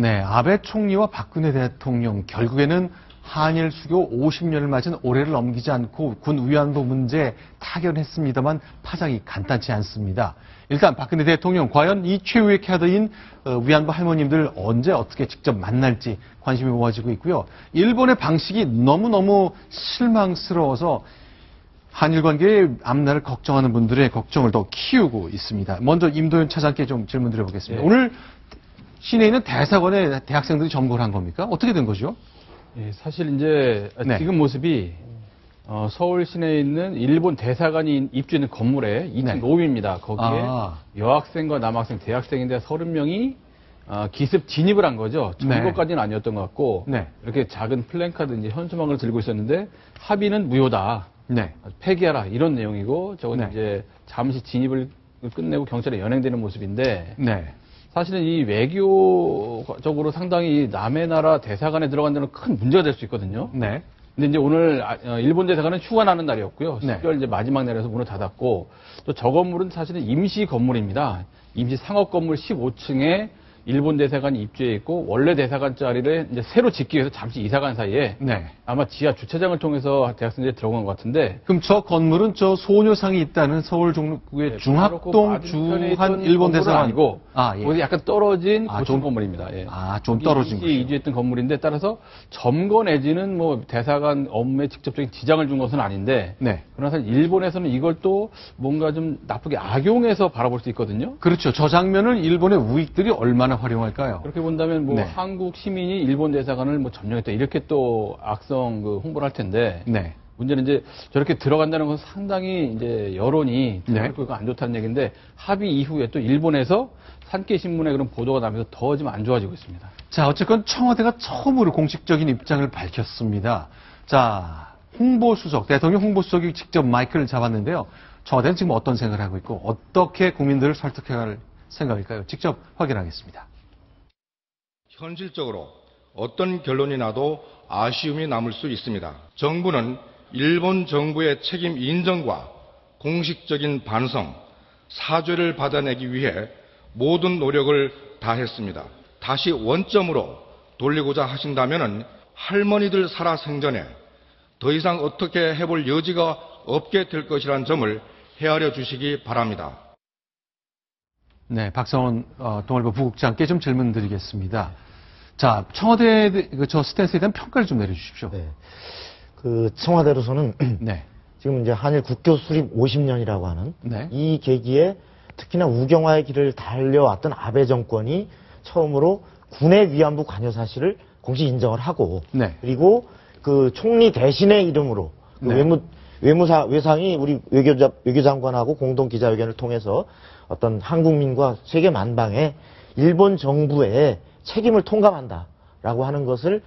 네, 아베 총리와 박근혜 대통령 결국에는 한일 수교 50년을 맞은 올해를 넘기지 않고 군 위안부 문제 타결했습니다만 파장이 간단치 않습니다. 일단 박근혜 대통령 과연 이 최후의 카드인 위안부 할머님들 언제 어떻게 직접 만날지 관심이 모아지고 있고요. 일본의 방식이 너무너무 실망스러워서 한일 관계의 앞날을 걱정하는 분들의 걱정을 더 키우고 있습니다. 먼저 임도현 차장께 좀 질문 드려보겠습니다. 네. 오늘 시내에 있는 대사관에 대학생들이 점거를 한 겁니까? 어떻게 된 거죠? 예, 사실 이제 네. 지금 모습이 서울 시내에 있는 일본 대사관이 입주있는 건물에 2층 네. 로비입니다. 거기에 여학생과 남학생, 대학생인데 30명이 기습 진입을 한 거죠. 점거까지는 아니었던 것 같고 네. 이렇게 작은 플랜카드 이제 현수막을 들고 있었는데 합의는 무효다. 네. 폐기하라 이런 내용이고 저건 네. 이제 잠시 진입을 끝내고 경찰에 연행되는 모습인데 네. 사실은 이 외교적으로 상당히 남의 나라 대사관에 들어간다는 큰 문제가 될 수 있거든요. 네. 근데 이제 오늘 일본 대사관은 휴가 나는 날이었고요. 네. 10개월 이제 마지막 날에서 문을 닫았고 또 저 건물은 사실은 임시 건물입니다. 임시 상업 건물 15층에 일본 대사관이 입주해 있고 원래 대사관 자리를 이제 새로 짓기 위해서 잠시 이사 간 사이에 네. 아마 지하 주차장을 통해서 대학생들이 들어간 것 같은데 그럼 저 건물은 저 소녀상이 있다는 서울 종로구의 네, 중학동 주한 일본 대사관 아니고 예. 거기 약간 떨어진 고층 좀 건물입니다. 예. 좀 떨어진 거기 이주했던 건물인데 따라서 점거 내지는 뭐 대사관 업무에 직접적인 지장을 준 것은 아닌데 네. 그러나 사실 일본에서는 이걸 또 뭔가 좀 나쁘게 악용해서 바라볼 수 있거든요. 그렇죠. 저 장면을 일본의 우익들이 얼마나 활용할까요? 그렇게 본다면 뭐 네. 한국 시민이 일본 대사관을 뭐 점령했다 이렇게 또 악성 홍보를 할 텐데 네. 문제는 이제 저렇게 들어간다는 건 상당히 이제 여론이 네. 안 좋다는 얘기인데 합의 이후에 또 일본에서 산케 신문에 그런 보도가 나면서 더 좀 안 좋아지고 있습니다. 자, 어쨌건 청와대가 처음으로 공식적인 입장을 밝혔습니다. 자, 대통령 홍보수석이 직접 마이크를 잡았는데요. 청와대는 지금 어떤 생각을 하고 있고 어떻게 국민들을 설득해야 할 생각일까요? 직접 확인하겠습니다. 현실적으로 어떤 결론이 나도 아쉬움이 남을 수 있습니다. 정부는 일본 정부의 책임 인정과 공식적인 반성, 사죄를 받아내기 위해 모든 노력을 다했습니다. 다시 원점으로 돌리고자 하신다면 할머니들 살아생전에 더 이상 어떻게 해볼 여지가 없게 될 것이라는 점을 헤아려 주시기 바랍니다. 네, 박성원 동아일보 부국장께 좀 질문 드리겠습니다. 자, 청와대 저 스탠스에 대한 평가를 좀 내려주십시오. 네. 청와대로서는 네. 지금 이제 한일 국교 수립 50년이라고 하는 네. 이 계기에 특히나 우경화의 길을 달려왔던 아베 정권이 처음으로 군의 위안부 관여 사실을 공식 인정을 하고 네. 그리고 그 총리 대신의 이름으로 그 네. 외상이 우리 외교장관하고 공동 기자회견을 통해서 어떤 한국민과 세계 만방에 일본 정부의 책임을 통감한다라고 하는 것을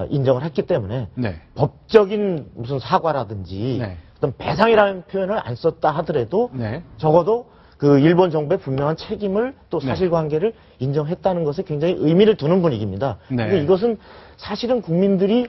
인정을 했기 때문에 네. 법적인 무슨 사과라든지 네. 어떤 배상이라는 표현을 안 썼다 하더라도 네. 적어도 그 일본 정부의 분명한 책임을 또 네. 사실관계를 인정했다는 것에 굉장히 의미를 두는 분위기입니다. 네. 근데 이것은 사실은 국민들이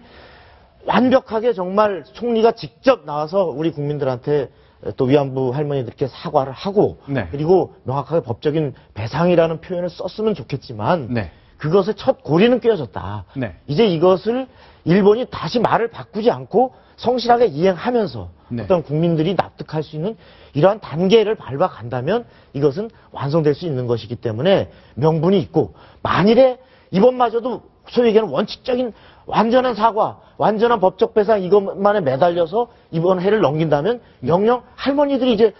완벽하게 정말 총리가 직접 나와서 우리 국민들한테 또 위안부 할머니들께 사과를 하고 네. 그리고 명확하게 법적인 배상이라는 표현을 썼으면 좋겠지만 네. 그것의 첫 고리는 꿰어졌다. 네. 이제 이것을 일본이 다시 말을 바꾸지 않고 성실하게 이행하면서 네. 어떤 국민들이 납득할 수 있는 이러한 단계를 밟아간다면 이것은 완성될 수 있는 것이기 때문에 명분이 있고 만일에 이번마저도 소위 얘기하는 원칙적인 완전한 사과, 완전한 법적 배상 이것만에 매달려서 이번 해를 넘긴다면 영영 할머니들이 이제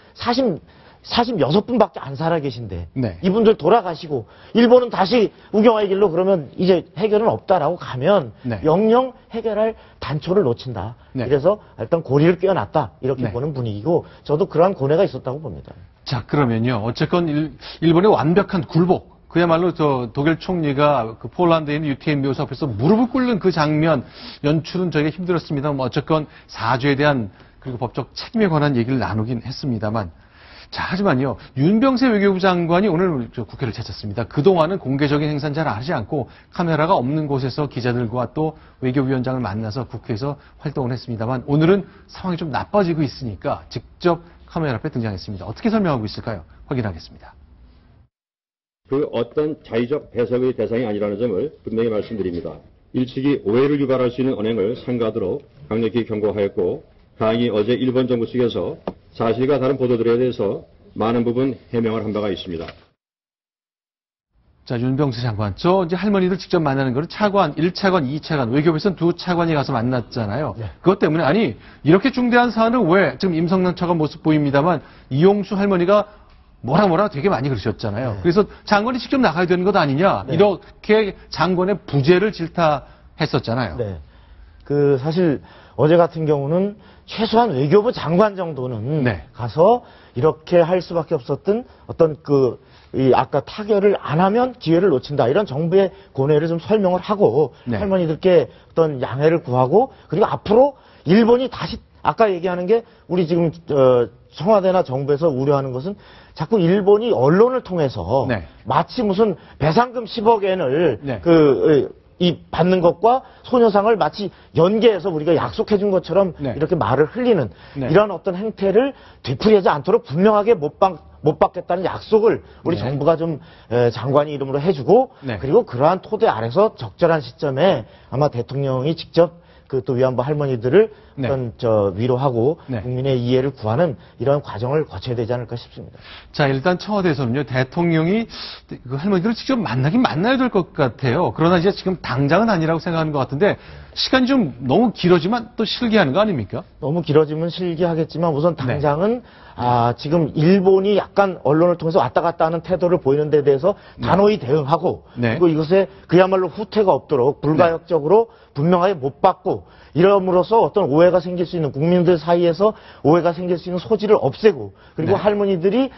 46분밖에 안 살아 계신데 네. 이분들 돌아가시고 일본은 다시 우경화의 길로 그러면 이제 해결은 없다라고 가면 네. 영영 해결할 단초를 놓친다. 네. 그래서 일단 고리를 꿰어놨다 이렇게 네. 보는 분위기고 저도 그러한 고뇌가 있었다고 봅니다. 자, 그러면요. 어쨌건 일본의 완벽한 굴복. 그야말로 독일 총리가 그 폴란드에 있는 UTM 묘소 앞에서 무릎을 꿇는 그 장면 연출은 저희가 힘들었습니다만 어쨌건 사죄에 대한 그리고 법적 책임에 관한 얘기를 나누긴 했습니다만 자, 하지만요. 윤병세 외교부 장관이 오늘 국회를 찾았습니다. 그동안은 공개적인 행사는 잘 하지 않고 카메라가 없는 곳에서 기자들과 또 외교위원장을 만나서 국회에서 활동을 했습니다만 오늘은 상황이 좀 나빠지고 있으니까 직접 카메라 앞에 등장했습니다. 어떻게 설명하고 있을까요? 확인하겠습니다. 그 어떤 자의적 배석의 대상이 아니라는 점을 분명히 말씀드립니다. 일찍이 오해를 유발할 수 있는 언행을 삼가하도록 강력히 경고하였고, 다행히 어제 일본 정부 측에서 사실과 다른 보도들에 대해서 많은 부분 해명을 한 바가 있습니다. 자, 윤병수 장관. 저 이제 할머니들 직접 만나는 거는 차관, 1차관, 2차관, 외교부에서는 2차관이 가서 만났잖아요. 네. 그것 때문에, 아니, 이렇게 중대한 사안을 왜, 지금 임성남 차관 모습 보입니다만, 이용수 할머니가 뭐라 되게 많이 그러셨잖아요. 네. 그래서 장관이 직접 나가야 되는 것 아니냐. 네. 이렇게 장관의 부재를 질타했었잖아요. 네. 사실 어제 같은 경우는 최소한 외교부 장관 정도는 네. 가서 이렇게 할 수밖에 없었던 어떤 아까 타결을 안 하면 기회를 놓친다. 이런 정부의 고뇌를 좀 설명을 하고 네. 할머니들께 어떤 양해를 구하고, 그리고 앞으로 일본이 다시 아까 얘기하는 게 우리 지금 청와대나 정부에서 우려하는 것은 자꾸 일본이 언론을 통해서 네. 마치 무슨 배상금 10억 엔을 네. 이 받는 것과 소녀상을 마치 연계해서 우리가 약속해 준 것처럼 네. 이렇게 말을 흘리는 네. 이런 어떤 행태를 되풀이하지 않도록 분명하게 못 받겠다는 약속을 우리 네. 정부가 좀 장관이 이름으로 해주고, 네. 그리고 그러한 토대 아래서 적절한 시점에 아마 대통령이 직접 또 위안부 할머니들을 네. 어떤 위로하고 네. 국민의 이해를 구하는 이런 과정을 거쳐야 되지 않을까 싶습니다. 자, 일단 청와대에서는요, 대통령이 그 할머니들을 직접 만나긴 만나야 될 것 같아요. 그러나 이제 지금 당장은 아니라고 생각하는 것 같은데, 시간이 좀 너무 길어지면 또 실기하는 거 아닙니까? 너무 길어지면 실기하겠지만 우선 네. 당장은 지금 일본이 약간 언론을 통해서 왔다 갔다 하는 태도를 보이는 데 대해서 단호히 대응하고, 네. 그리고 이것에 그야말로 후퇴가 없도록 불가역적으로 분명하게 못 받고, 이러므로써 어떤 오해가 생길 수 있는, 국민들 사이에서 오해가 생길 수 있는 소지를 없애고, 그리고 네. 할머니들이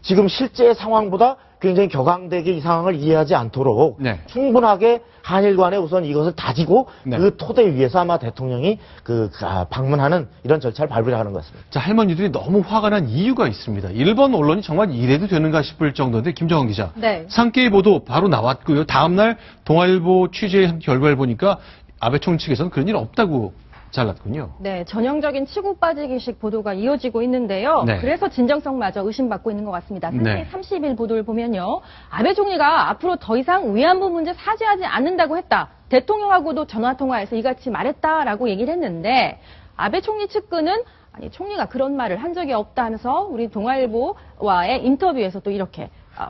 지금 실제 상황보다 굉장히 격앙되게 이 상황을 이해하지 않도록 네. 충분하게 한일 간에 우선 이것을 다지고 네. 그 토대 위에서 아마 대통령이 방문하는 이런 절차를 밟으려 것 같습니다. 자, 할머니들이 너무 화가 난 이유가 있습니다. 일본 언론이 정말 이래도 되는가 싶을 정도인데, 김정은 기자. 네. 상케이 보도 바로 나왔고요. 다음날 동아일보 취재한 결과를 보니까 아베 총리 측에서는 그런 일 없다고 잘랐군요. 네, 전형적인 치고 빠지기식 보도가 이어지고 있는데요. 네. 그래서 진정성마저 의심받고 있는 것 같습니다. 네. 상케이 30일 보도를 보면요. 아베 총리가 앞으로 더 이상 위안부 문제 사죄하지 않는다고 했다. 대통령하고도 전화통화해서 이같이 말했다라고 얘기를 했는데, 아베 총리 측근은 아니, 총리가 그런 말을 한 적이 없다 하면서 우리 동아일보와의 인터뷰에서 또 이렇게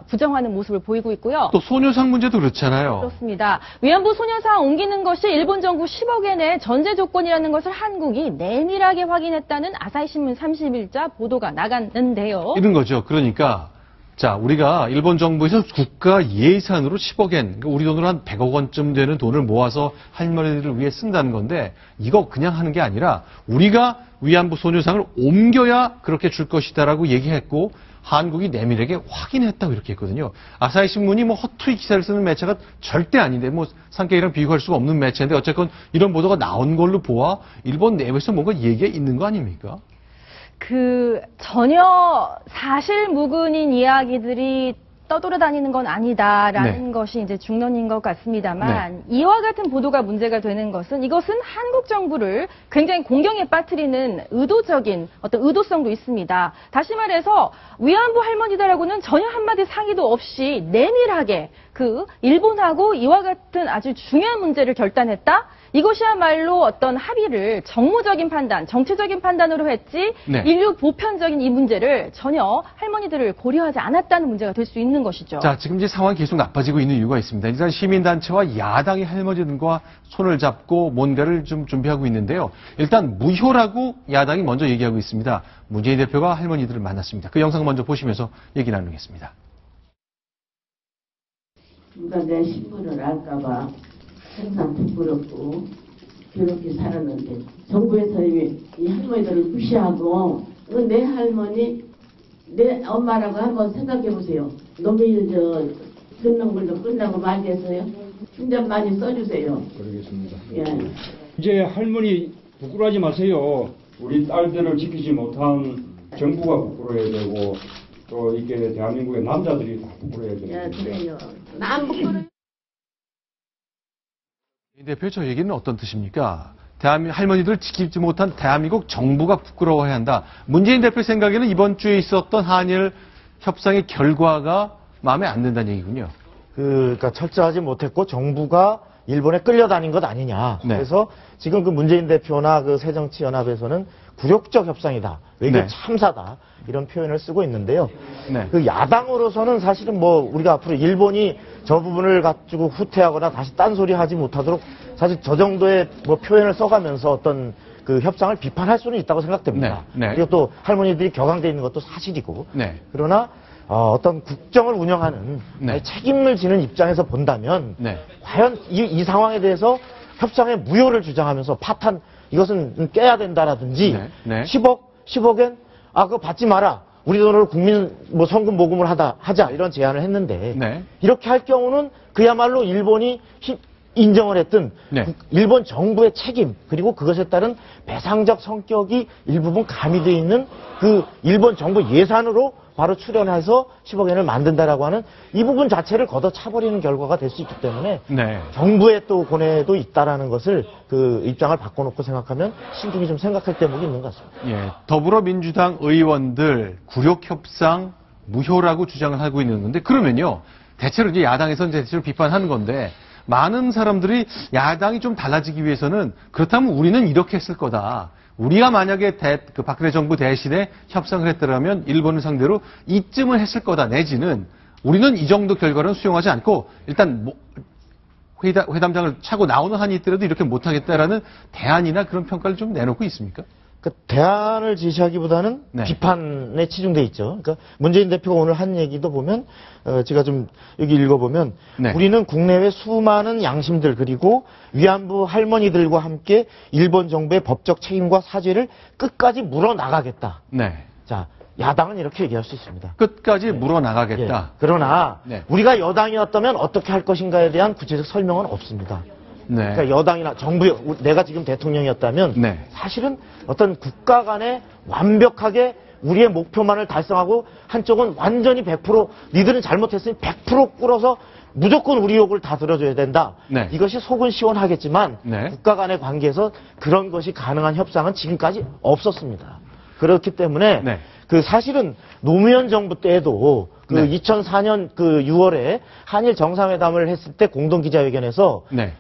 부정하는 모습을 보이고 있고요. 또 소녀상 문제도 그렇잖아요. 그렇습니다. 위안부 소녀상 옮기는 것이 일본 정부 10억 엔의 전제 조건이라는 것을 한국이 내밀하게 확인했다는 아사히신문 30일자 보도가 나갔는데요. 이런 거죠. 그러니까 자, 우리가 일본 정부에서 국가 예산으로 10억 엔, 그러니까 우리 돈으로 한 100억 원쯤 되는 돈을 모아서 할머니들을 위해 쓴다는 건데, 이거 그냥 하는 게 아니라 우리가 위안부 소녀상을 옮겨야 그렇게 줄 것이다라고 얘기했고, 한국이 내밀하게 확인했다고 이렇게 했거든요. 아사히 신문이 뭐 허투루 기사를 쓰는 매체가 절대 아닌데, 뭐 상케이랑 비교할 수가 없는 매체인데, 어쨌건 이런 보도가 나온 걸로 보아 일본 내부에서 뭔가 얘기가 있는 거 아닙니까? 전혀 사실 무근인 이야기들이 떠돌아다니는 건 아니다라는 네. 것이 이제 중론인 것 같습니다만, 이와 같은 보도가 문제가 되는 것은, 이것은 한국 정부를 굉장히 공경에 빠뜨리는 의도적인 어떤 의도성도 있습니다. 다시 말해서 위안부 할머니들하고는 전혀 한마디 상의도 없이 내밀하게 일본하고 이와 같은 아주 중요한 문제를 결단했다? 이것이야말로 어떤 합의를 정무적인 판단, 정치적인 판단으로 했지, 네. 인류 보편적인 이 문제를 전혀 할머니들을 고려하지 않았다는 문제가 될 수 있는 것이죠. 자, 지금 이제 상황이 계속 나빠지고 있는 이유가 있습니다. 일단 시민단체와 야당이 할머니들과 손을 잡고 뭔가를 좀 준비하고 있는데요. 일단 무효라고 야당이 먼저 얘기하고 있습니다. 문재인 대표가 할머니들을 만났습니다. 그 영상 먼저 보시면서 얘기 나누겠습니다. 누가 내 신분을 알까봐 항상 부끄럽고 그렇게 살았는데, 정부에서 이 할머니들을 무시하고 내 할머니, 내 엄마라고 한번 생각해 보세요. 노무현 듣는 걸로 끝나고 말겠어요? 좀 많이 써주세요. 그러겠습니다. 예. 이제 할머니 부끄러워하지 마세요. 우리 딸들을 지키지 못한 정부가 부끄러워야 되고, 또 이렇게 대한민국의 남자들이 다 부끄러워야 예, 되는데. 그래요. 난 부끄러워. 이 대표 저 얘기는 어떤 뜻입니까? 할머니들을 지키지 못한 대한민국 정부가 부끄러워해야 한다. 문재인 대표 생각에는 이번 주에 있었던 한일 협상의 결과가 마음에 안 든다는 얘기군요. 그러니까 철저하지 못했고 정부가 일본에 끌려다닌 것 아니냐. 네. 그래서 지금 그 문재인 대표나 그 새정치연합에서는 굴욕적 협상이다, 외교 네. 참사다 이런 표현을 쓰고 있는데요. 네. 그 야당으로서는 사실은 뭐 우리가 앞으로 일본이 저 부분을 가지고 후퇴하거나 다시 딴소리 하지 못하도록 사실 저 정도의 뭐 표현을 써가면서 어떤 그 협상을 비판할 수는 있다고 생각됩니다. 네. 네. 그리고 또 할머니들이 격앙돼 있는 것도 사실이고. 네. 그러나 어떤 국정을 운영하는 네. 책임을 지는 입장에서 본다면 네. 과연 이 상황에 대해서 협상의 무효를 주장하면서 파탄 이것은 깨야 된다라든지 네. 네. 10억엔 그거 받지 마라. 우리 돈으로 국민 뭐 성금 모금을 하자 이런 제안을 했는데 네. 이렇게 할 경우는 그야말로 일본이 인정을 했던 네. 일본 정부의 책임 그리고 그것에 따른 배상적 성격이 일부분 가미되어 있는 그 일본 정부 예산으로 바로 출연해서 10억엔을 만든다라고 하는 이 부분 자체를 걷어차버리는 결과가 될 수 있기 때문에 네. 정부의 또 고뇌도 있다라는 것을 그 입장을 바꿔놓고 생각하면 신중히 좀 생각할 대목이 있는 것 같습니다. 예, 더불어민주당 의원들 굴욕협상 무효라고 주장을 하고 있는 건데 그러면요 대체로 이제 야당에서는 대체로 비판하는 건데 많은 사람들이 야당이 좀 달라지기 위해서는 그렇다면 우리는 이렇게 했을 거다. 우리가 만약에 그 박근혜 정부 대신에 협상을 했더라면 일본을 상대로 이쯤은 했을 거다. 내지는 우리는 이 정도 결과는 수용하지 않고 일단 회담장을 차고 나오는 한이 있더라도 이렇게 못하겠다라는 대안이나 그런 평가를 좀 내놓고 있습니까? 그 대안을 제시하기보다는 네. 비판에 치중돼 있죠. 그러니까 문재인 대표가 오늘 한 얘기도 보면 제가 좀 여기 읽어보면 네. 우리는 국내외 수많은 양심들 그리고 위안부 할머니들과 함께 일본 정부의 법적 책임과 사죄를 끝까지 물어나가겠다. 네. 자, 야당은 이렇게 얘기할 수 있습니다. 끝까지 물어나가겠다. 예. 그러나 네. 우리가 여당이었다면 어떻게 할 것인가에 대한 구체적 설명은 없습니다. 네. 그러니까 여당이나 정부, 내가 지금 대통령이었다면 네. 사실은 어떤 국가 간에 완벽하게 우리의 목표만을 달성하고 한쪽은 완전히 100% 니들은 잘못했으니 100% 꿇어서 무조건 우리 욕을 다 들어줘야 된다. 네. 이것이 속은 시원하겠지만 네. 국가 간의 관계에서 그런 것이 가능한 협상은 지금까지 없었습니다. 그렇기 때문에 네. 그 사실은 노무현 정부 때에도 그 네. 2004년 그 6월에 한일 정상회담을 했을 때 공동기자회견에서 네.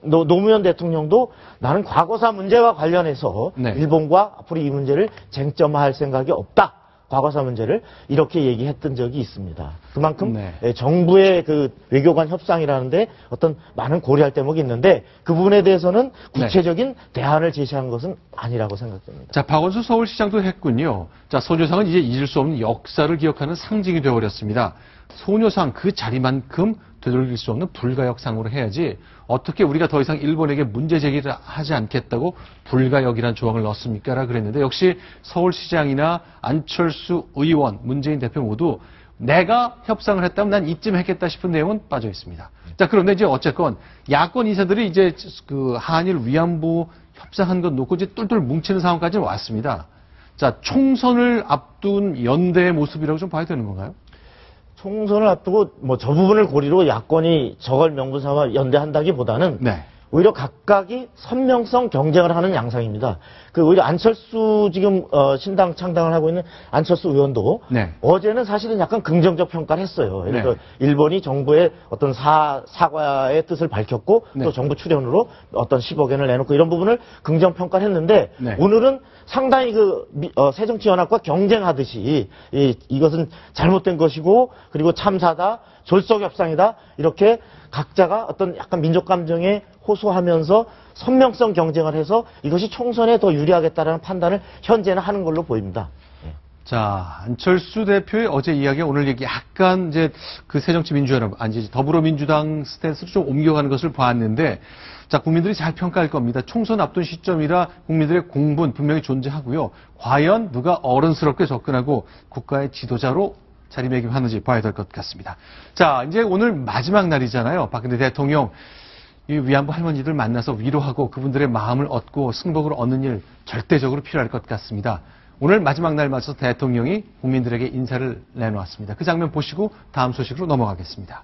노무현 대통령도 나는 과거사 문제와 관련해서 네. 일본과 앞으로 이 문제를 쟁점화할 생각이 없다. 과거사 문제를 이렇게 얘기했던 적이 있습니다. 그만큼 네. 정부의 그 외교관 협상이라는데 어떤 많은 고려할 대목이 있는데 그 부분에 대해서는 구체적인 대안을 제시한 것은 아니라고 생각됩니다. 자, 박원순 서울시장도 했군요. 자, 소녀상은 이제 잊을 수 없는 역사를 기억하는 상징이 되어버렸습니다. 소녀상 그 자리만큼 되돌릴 수 없는 불가역상으로 해야지 어떻게 우리가 더 이상 일본에게 문제 제기를 하지 않겠다고 불가역이라는 조항을 넣었습니까? 라 그랬는데 역시 서울시장이나 안철수 의원, 문재인 대표 모두 내가 협상을 했다면 난 이쯤 했겠다 싶은 내용은 빠져 있습니다. 자, 그런데 이제 어쨌건 야권 인사들이 이제 그 한일 위안부 협상한 것 놓고 이제 똘똘 뭉치는 상황까지는 왔습니다. 자, 총선을 앞둔 연대의 모습이라고 좀 봐야 되는 건가요? 총선을 앞두고 뭐 저 부분을 고리로 야권이 저걸 명분 삼아 연대한다기보다는 네. 오히려 각각이 선명성 경쟁을 하는 양상입니다. 그 오히려 안철수 지금 신당 창당을 하고 있는 안철수 의원도 네. 어제는 사실은 약간 긍정적 평가를 했어요. 그래서 네. 일본이 정부의 어떤 사과의 뜻을 밝혔고 네. 또 정부 출연으로 어떤 10억엔을 내놓고 이런 부분을 긍정 평가를 했는데 네. 오늘은 상당히 새정치연합과 경쟁하듯이 이것은 잘못된 것이고 그리고 참사다, 졸속협상이다 이렇게 각자가 어떤 약간 민족 감정에 호소하면서 선명성 경쟁을 해서 이것이 총선에 더 유리하겠다라는 판단을 현재는 하는 걸로 보입니다. 자, 안철수 대표의 어제 이야기와 오늘 얘기 약간 이제 그 새정치민주연합, 아니 더불어민주당 스탠스로 좀 옮겨가는 것을 봤는데, 자, 국민들이 잘 평가할 겁니다. 총선 앞둔 시점이라 국민들의 공분 분명히 존재하고요. 과연 누가 어른스럽게 접근하고 국가의 지도자로 자리매김하는지 봐야 될 것 같습니다. 자, 이제 오늘 마지막 날이잖아요. 박근혜 대통령 이 위안부 할머니들 만나서 위로하고 그분들의 마음을 얻고 승복을 얻는 일 절대적으로 필요할 것 같습니다. 오늘 마지막 날 맞춰서 대통령이 국민들에게 인사를 내놓았습니다. 그 장면 보시고 다음 소식으로 넘어가겠습니다.